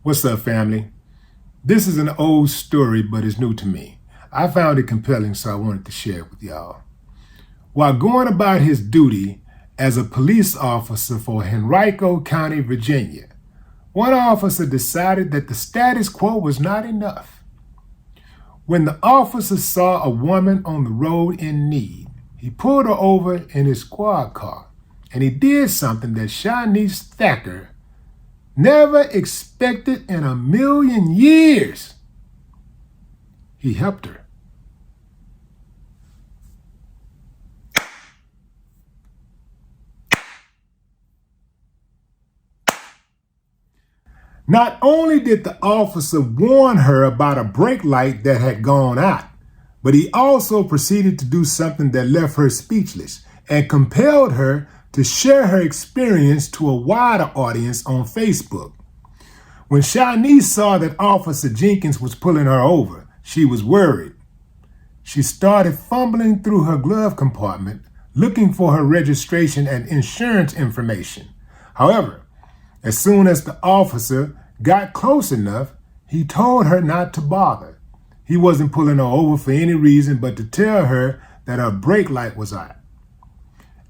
What's up, family? This is an old story, but it's new to me. I found it compelling, so I wanted to share it with y'all. While going about his duty as a police officer for Henrico County, Virginia, one officer decided that the status quo was not enough. When the officer saw a woman on the road in need, he pulled her over in his squad car, and he did something that Shanice Thacker never expected in a million years. He helped her. Not only did the officer warn her about a brake light that had gone out, but he also proceeded to do something that left her speechless and compelled her to share her experience to a wider audience on Facebook. When Shanice saw that Officer Jenkins was pulling her over, she was worried. She started fumbling through her glove compartment, looking for her registration and insurance information. However, as soon as the officer got close enough, he told her not to bother. He wasn't pulling her over for any reason but to tell her that her brake light was out.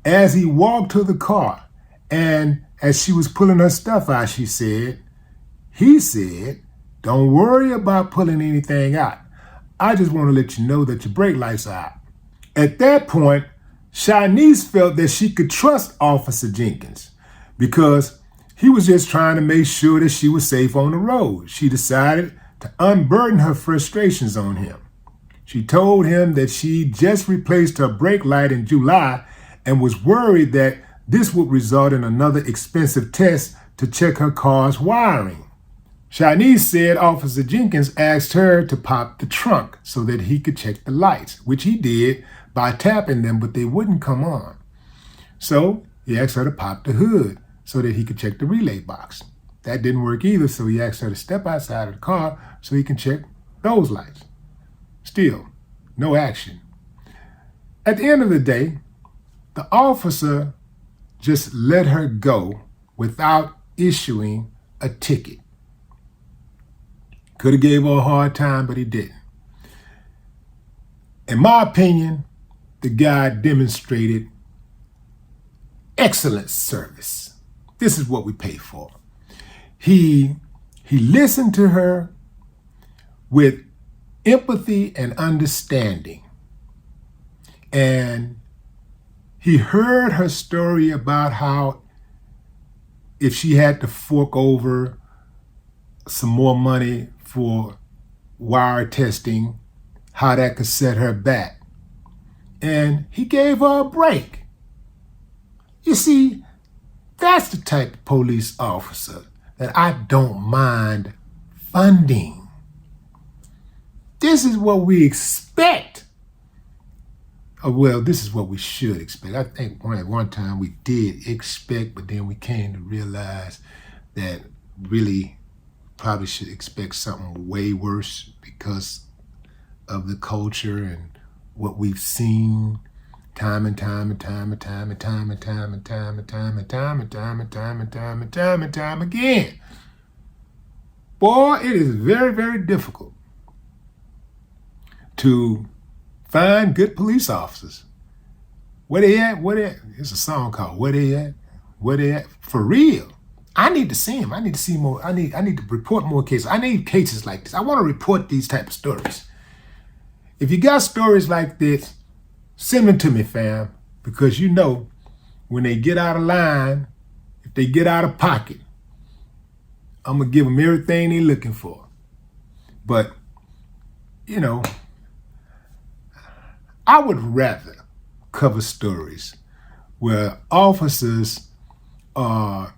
As he walked to the car, and as she was pulling her stuff out, he said, "Don't worry about pulling anything out. I just want to let you know that your brake lights are out." At that point, Shanice felt that she could trust Officer Jenkins because he was just trying to make sure that she was safe on the road. She decided to unburden her frustrations on him. She told him that she just replaced her brake light in July and was worried that this would result in another expensive test to check her car's wiring. Shanice said Officer Jenkins asked her to pop the trunk so that he could check the lights, which he did by tapping them, but they wouldn't come on. So he asked her to pop the hood so that he could check the relay box. That didn't work either, so he asked her to step outside of the car so he can check those lights. Still, no action. At the end of the day, the officer just let her go without issuing a ticket. Could have gave her a hard time, but he didn't. In my opinion, the guy demonstrated excellent service. This is what we pay for. He listened to her with empathy and understanding. And he heard her story about how if she had to fork over some more money for wire testing, how that could set her back. And he gave her a break. You see, that's the type of police officer that I don't mind funding. This is what we expect. Well, this is what we should expect. I think at one time we did expect, but then we came to realize that really probably should expect something way worse because of the culture and what we've seen time and time and time and time and time and time and time and time and time and time and time and time and time and time again. Boy, it is very, very difficult to find good police officers. Where they at? Where they at? It's a song called Where They At? Where They At? For real. I need to see them. I need to see more. I need to report more cases. I need cases like this. I want to report these type of stories. If you got stories like this, send them to me, fam, because you know when they get out of line, if they get out of pocket, I'm going to give them everything they're looking for. But, you know, I would rather cover stories where officers are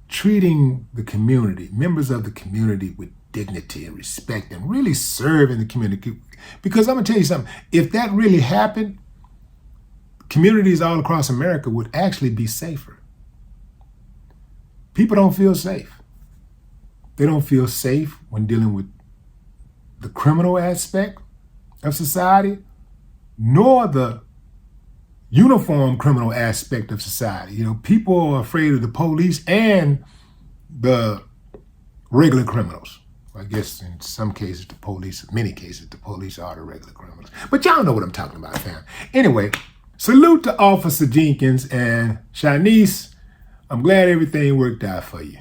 treating the community, members of the community, with dignity and respect and really serving the community. Because I'm going to tell you something, if that really happened, communities all across America would actually be safer. People don't feel safe. They don't feel safe when dealing with the criminal aspect of society, nor the uniform criminal aspect of society. You know, people are afraid of the police and the regular criminals. I guess in some cases the police, many cases the police are the regular criminals. But y'all know what I'm talking about, fam. Anyway, salute to Officer Jenkins and Shanice. I'm glad everything worked out for you.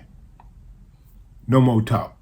No more talk.